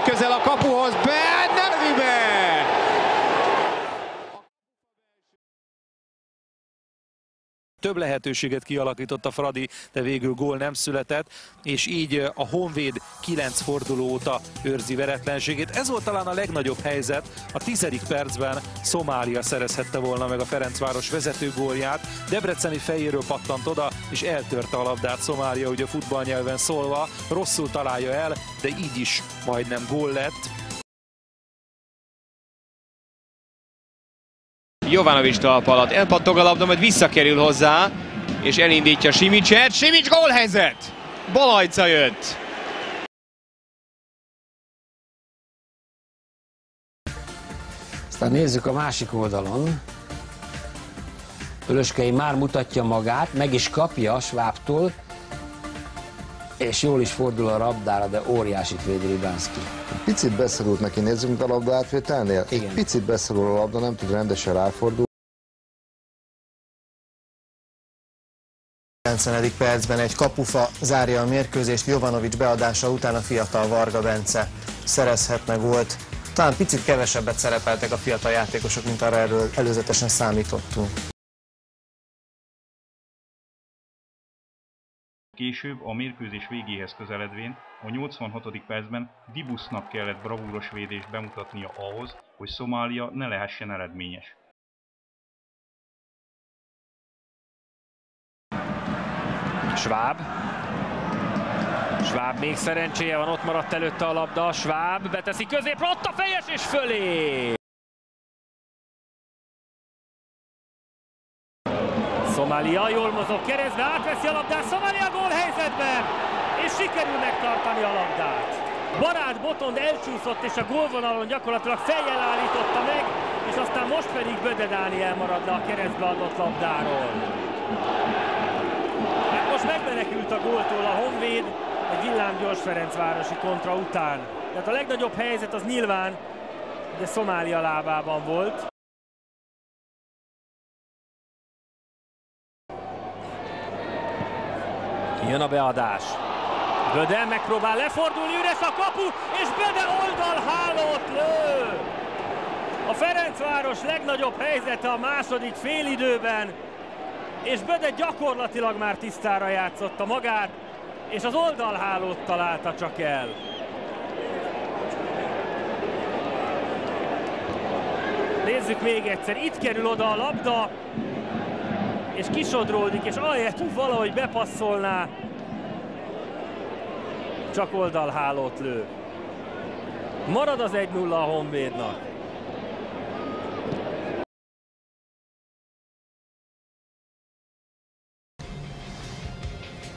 Közel a kapuhoz, nem be! Több lehetőséget kialakított a Fradi, de végül gól nem született, és így a Honvéd 9 forduló óta őrzi veretlenségét. Ez volt talán a legnagyobb helyzet. A 10. percben Szomália szerezhette volna meg a Ferencváros vezető gólját. Debreceni fejéről pattant oda, és eltörte a labdát Szomália, ugye futballnyelven szólva. Rosszul találja el, de így is majdnem gól lett. Jovanovics talpa alatt elpattog a labda, majd visszakerül hozzá, és elindítja Simicset. Simics gólhelyzet! Balajca jött! Aztán nézzük a másik oldalon. Ölöskei már mutatja magát, meg is kapja Schwabtól, és jól is fordul a labdára, de óriásit védi Ribánszky. Picit beszorult neki, nézzünk a labda átvételnél. Egy picit beszorul a labda, nem tud rendesen ráfordulni. 90. percben egy kapufa zárja a mérkőzést, Jovanovics beadása után a fiatal Varga Bence szerezhetne gólt. Talán picit kevesebbet szerepeltek a fiatal játékosok, mint arra előzetesen számítottunk. Később, a mérkőzés végéhez közeledvén, a 86. percben Dibusznak kellett bravúros védést bemutatnia ahhoz, hogy Szomália ne lehessen eredményes. Schwab még szerencséje van, ott maradt előtte a labda, Schwab beteszi középre, ott a fejes és fölé! Szomália jól mozog keresztbe, átveszi a labdát, Szomália gólhelyzetben, és sikerül megtartani a labdát. Barát Botond elcsúszott, és a gólvonalon gyakorlatilag fejjel állította meg, és aztán most pedig Böde Dániel marad le a keresztbe adott labdáról. Hát most megmenekült a góltól a Honvéd egy villámgyors ferencvárosi kontra után. Tehát a legnagyobb helyzet az nyilván, de Szomália lábában volt. Jön a beadás. Böde megpróbál lefordulni, üres a kapu, és Böde oldalhálót lő! A Ferencváros legnagyobb helyzete a második félidőben, és Böde gyakorlatilag már tisztára játszotta magát, és az oldalhálót találta csak el. Nézzük még egyszer, itt kerül oda a labda, és kisodródik, és ahelyett, hogy valahogy bepasszolná, csak oldalhálót lő. Marad az 1-0 a Honvédnak.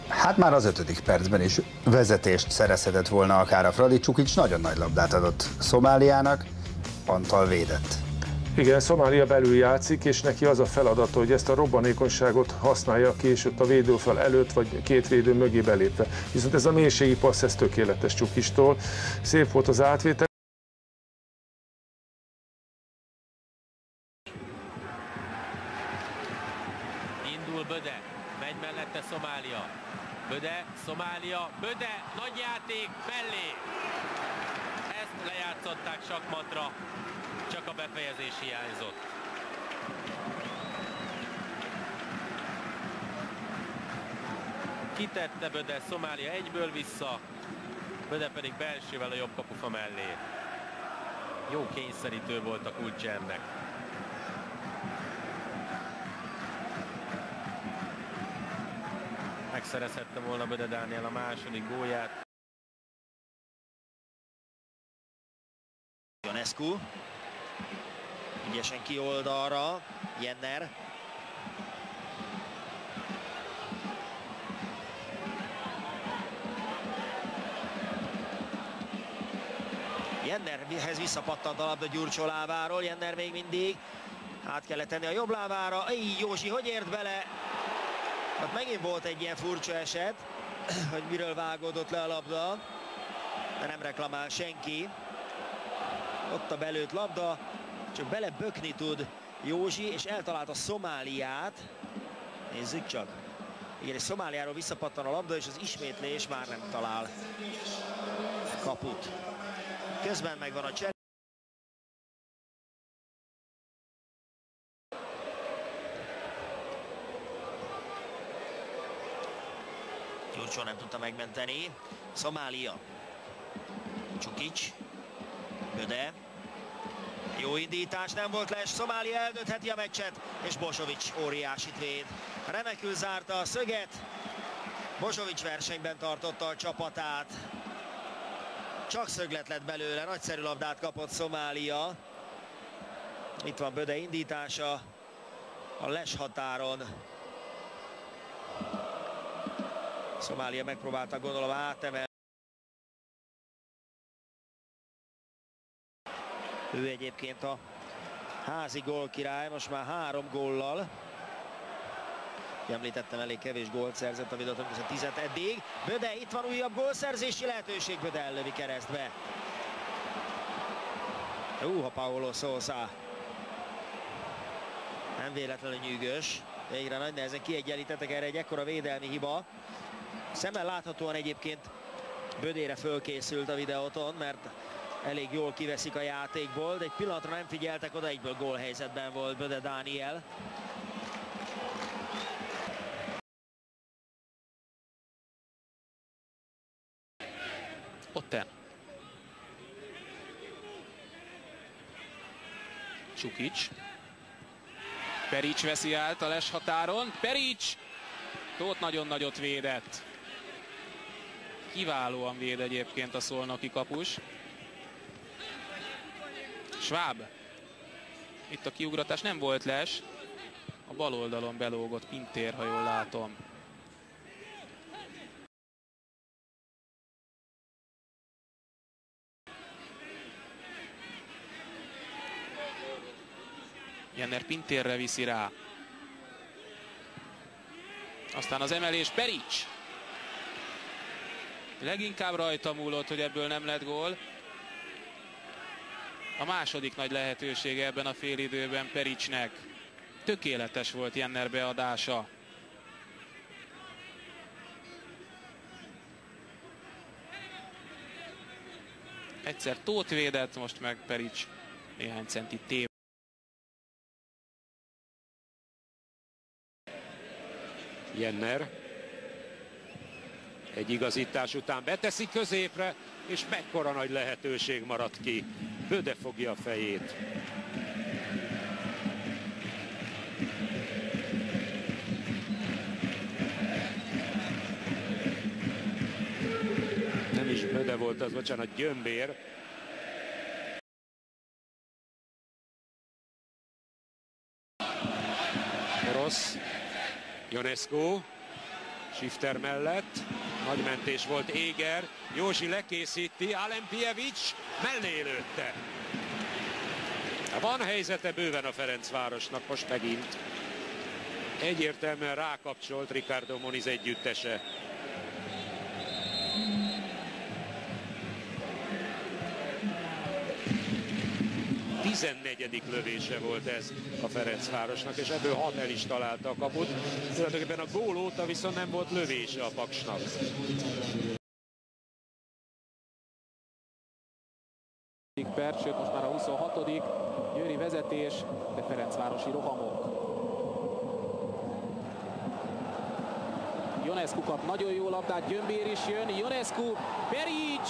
Hát már az 5. percben is vezetést szerezhetett volna akár a Fradi. Csukics nagyon nagy labdát adott Szomáliának, Antal védett. Igen, Szomália belül játszik, és neki az a feladata, hogy ezt a robbanékonyságot használja később a védőfal előtt, vagy két védő mögé belépve. Viszont ez a mélységi passz, ez tökéletes Csukistól. Szép volt az átvétel. Indul Böde, megy mellette Szomália. Böde, Szomália, Böde, nagy játék, mellé. Ezt lejátszották sakmatra, csak a befejezés hiányzott. Kitette Böde, Szomália egyből vissza, Böde pedig belsővel a jobb kapufa mellé. Jó kényszerítő volt a kulcsa ennek. Megszerezhette volna Böde Dániel a második gólját. Ionescu ügyesen ki oldalra, Jenner. Jennerhez visszapattant a labda Gyurcsó lábáról, Jenner még mindig. Át kellett tenni a jobb lábára. Józsi, hogy ért bele? Hát megint volt egy ilyen furcsa eset, hogy miről vágódott le a labda, de nem reklamál senki. Ott a belőtt labda, csak belebökni tud Józsi, és eltalálta Szomáliát. Nézzük csak. Igen, és Szomáliáról visszapattan a labda, és az ismétlés már nem talál kaput. Közben megvan a csere. Gyurcsó nem tudta megmenteni. Szomália. Csukics. Böde. Jó indítás, nem volt les. Szomália eldöntheti a meccset, és Bosovics óriásit véd. Remekül zárta a szöget. Bosovics versenyben tartotta a csapatát. Csak szöglet lett belőle, nagyszerű labdát kapott Szomália. Itt van Böde indítása a les határon. Szomália megpróbálta, gondolom, átemelni. Ő egyébként a házi gólkirály, most már 3 góllal. Említettem, elég kevés gólt szerzett a Videoton között 10 eddig. Böde, itt van újabb gólszerzési lehetőség, Böde ellövi keresztbe. Paulo Sousa. Nem véletlenül nyűgös. Végre nagy nehezen kiegyenlítettek erre egy ekkora védelmi hiba. Szemmel láthatóan egyébként Bödére fölkészült a Videoton, mert elég jól kiveszik a játékból, de egy pillanatra nem figyeltek oda, egyből gólhelyzetben volt Böde Dániel. Otten. Csukics. Perics veszi át a les határon. Perics! Tóth nagyon nagyot védett. Kiválóan véd egyébként a szolnoki kapus. Schwab. Itt a kiugratás nem volt les. A bal oldalon belógott Pintér, ha jól látom. Jenner Pintérre viszi rá. Aztán az emelés, Perics. Leginkább rajta múlott, hogy ebből nem lett gól. A második nagy lehetősége ebben a félidőben Pericsnek. Tökéletes volt Jenner beadása. Egyszer Tóth védett, most meg Perics néhány centi tév. Jenner egy igazítás után beteszi középre, és mekkora nagy lehetőség maradt ki. Böde fogja a fejét. Nem is Böde volt az, bocsánat, Gyömbér. Rossz. Ionescu, Shifter mellett, nagy mentés volt Éger, Józsi lekészíti, Alempijevics mellé lőtte. Van helyzete bőven a Ferencvárosnak most megint. Egyértelműen rákapcsolt Ricardo Moniz együttese. A 14. lövése volt ez a Ferencvárosnak, és ebből 6 el is találta a kaput. Tulajdonképpen a gól óta viszont nem volt lövése a Paksnak. Perc, sőt most már a 26. Győri vezetés, de Ferencvárosi rohamok. Ionescu kap nagyon jó labdát, Gyömbér is jön, Ionescu, Perics!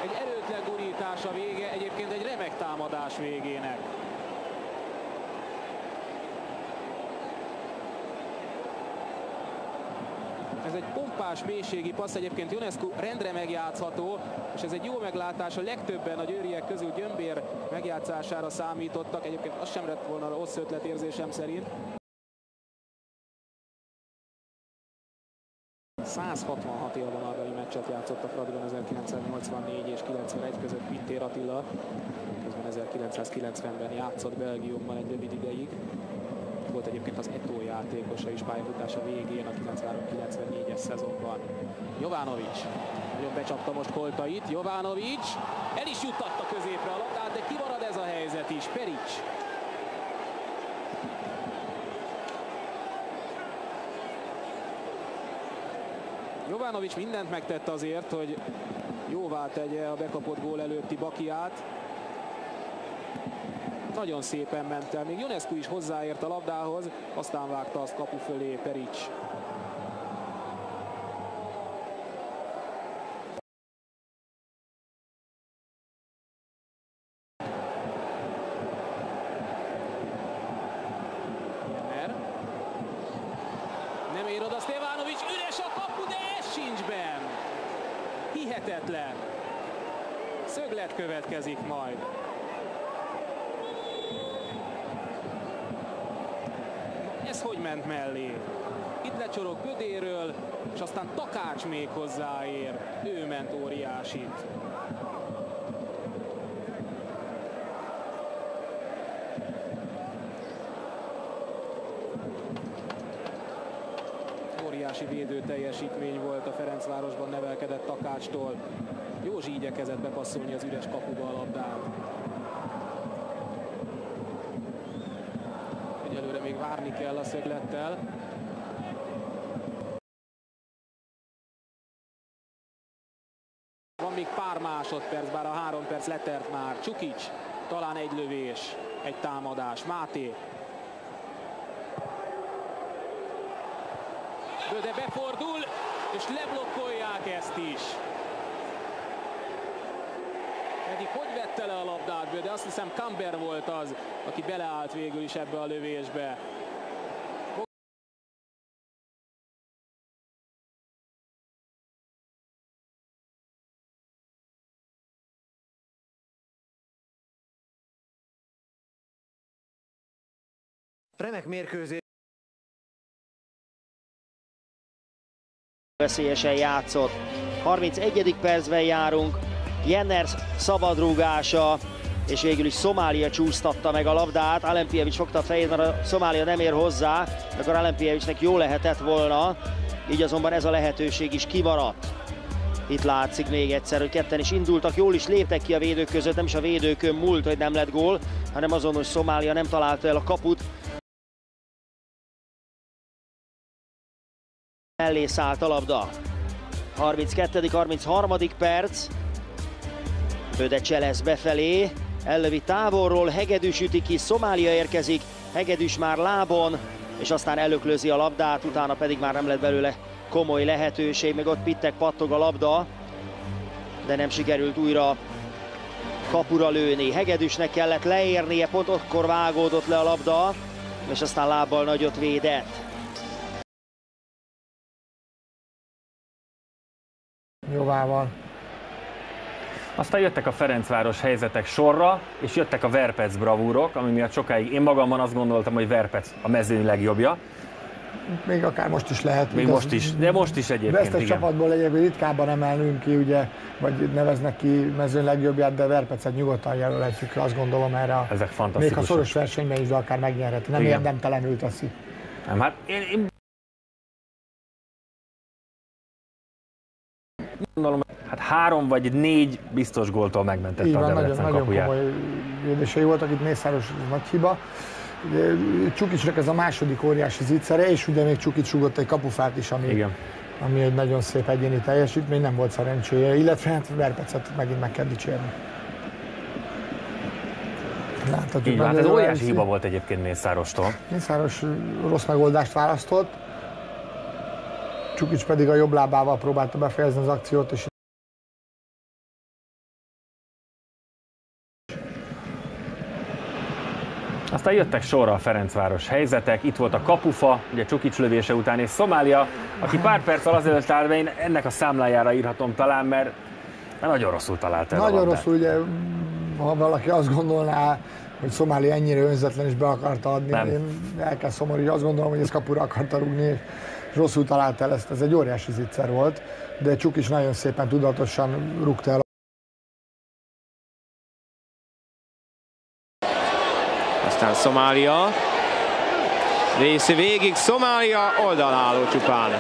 Egy erőtlen gurítás a vége, egyébként egy remek támadás végének. Ez egy pompás mélységi passz, egyébként Ionescu rendre megjátszható, és ez egy jó meglátás, a legtöbben a győriek közül Gyömbér megjátszására számítottak, egyébként az sem lett volna rossz ötlet érzésem szerint. 166 élvonalbeli meccset játszott a Fradiban 1984 és 91 között Pintér Attila, közben 1990-ben játszott Belgiumban egy rövid ideig. Volt egyébként az Eto'o játékosa is pályafutása végén a 93-94-es szezonban. Jovanovic nagyon becsapta most Koltait, Jovanovic el is juttatta középre a labdát, de kimarad ez a helyzet is, Perics. Jovanovic mindent megtett azért, hogy jóvá tegye a bekapott gól előtti Bakiát. Nagyon szépen ment el, még Ionescu is hozzáért a labdához, aztán vágta azt kapu fölé Perics. Nem ér oda Stevanovic, üres a kapu, de ez sincs benn. Hihetetlen. Szöglet következik majd. Ez hogy ment mellé? Itt lecsorog Bödéről, és aztán Takács még hozzáér. Ő ment óriásit. Óriási védő teljesítmény volt a Ferencvárosban nevelkedett Takácstól. Józsi igyekezett bepasszolni az üres kapuba a labdát. Egyelőre még várni kell a szöglettel. Van még pár másodperc, bár a 3 perc letelt már. Csukics, talán egy lövés, egy támadás. Máté. Böde befordul, és leblokkolják ezt is. Pedig hogy vette le a labdát Böde? Azt hiszem Kamber volt az, aki beleállt végül is ebbe a lövésbe. Remek mérkőzés. Veszélyesen játszott. 31. percben járunk. Jenners szabadrúgása, és végül is Szomália csúsztatta meg a labdát. Alempijevics fogta a fejét, mert a Szomália nem ér hozzá, akkor Alempijevicsnek jó lehetett volna, így azonban ez a lehetőség is kimaradt. Itt látszik még egyszer, hogy ketten is indultak, jól is léptek ki a védők között, nem is a védőkön múlt, hogy nem lett gól, hanem azon, hogy Szomália nem találta el a kaput. Mellé szállt a labda. 32.-33. perc. Böde cselesz befelé, ellövi távolról, Hegedűs üti ki, Szomália érkezik, Hegedűs már lábon, és aztán elöklözi a labdát, utána pedig már nem lett belőle komoly lehetőség, meg ott pittek pattog a labda, de nem sikerült újra kapura lőni. Hegedűsnek kellett leérnie, pont akkor vágódott le a labda, és aztán lábbal nagyot védett. Jovával. Aztán jöttek a Ferencváros helyzetek sorra, és jöttek a Verpec bravúrok, ami miatt sokáig én magamban azt gondoltam, hogy Verpec a mezőny legjobbja. Még akár most is lehet. Még most is, de most is egyébként, vesztes csapatból egyébként ritkábban emelnünk ki, ugye, vagy neveznek ki mezőny legjobbját, de Verpecet nyugodtan jelölhetjük, azt gondolom erre. Ezek fantasztikusak. Még a szoros versenyben is, de akár megnyerheti. Nem érdemtelenül teszi. Nem, hát én gondolom, hát 3 vagy 4 biztos góltól megmentette a Debrecen kapuját. Nagyon komoly védései voltak, itt Mészáros nagy hiba. Csukicsnak ez a második óriási zicsere, és ugye még Csukics rúgott egy kapufát is, ami egy nagyon szép egyéni teljesítmény, nem volt szerencséje, illetve hát Verpecet megint meg kell dicsérni. Így van, ez óriási hiba volt egyébként Mészárostól. Mészáros rossz megoldást választott, Csukics pedig a jobb lábával próbálta befejezni az akciót, és aztán jöttek sorra a Ferencváros helyzetek, itt volt a kapufa, ugye Csukics lövése után, és Szomália, aki pár perccel azelőtt áll, én ennek a számlájára írhatom talán, mert nagyon rosszul találta el a labdát. Nagyon rosszul, ugye, ha valaki azt gondolná, hogy Szomália ennyire önzetlen és be akarta adni, én el kell szomorú, hogy azt gondolom, hogy ezt kapura akarta rúgni, és rosszul találta el ezt, ez egy óriási zicser volt, de Csukics nagyon szépen tudatosan rúgta el. Aztán Szomália, részi végig, Szomália oldalálló csupán.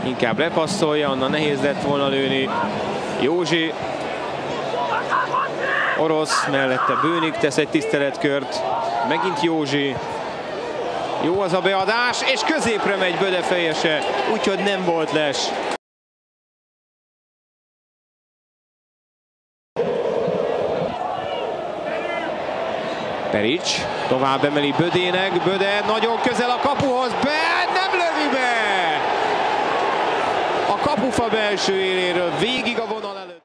Inkább lepasszolja, onnan nehéz lett volna lőni. Józsi, orosz, mellette Bőnik tesz egy tiszteletkört, megint Józsi. Jó az a beadás, és középre megy Böde fejese, úgyhogy nem volt les. Perics tovább emeli Bödének, Böde nagyon közel a kapuhoz, nem lövi be! A kapufa belső éléről végig a vonal előtt.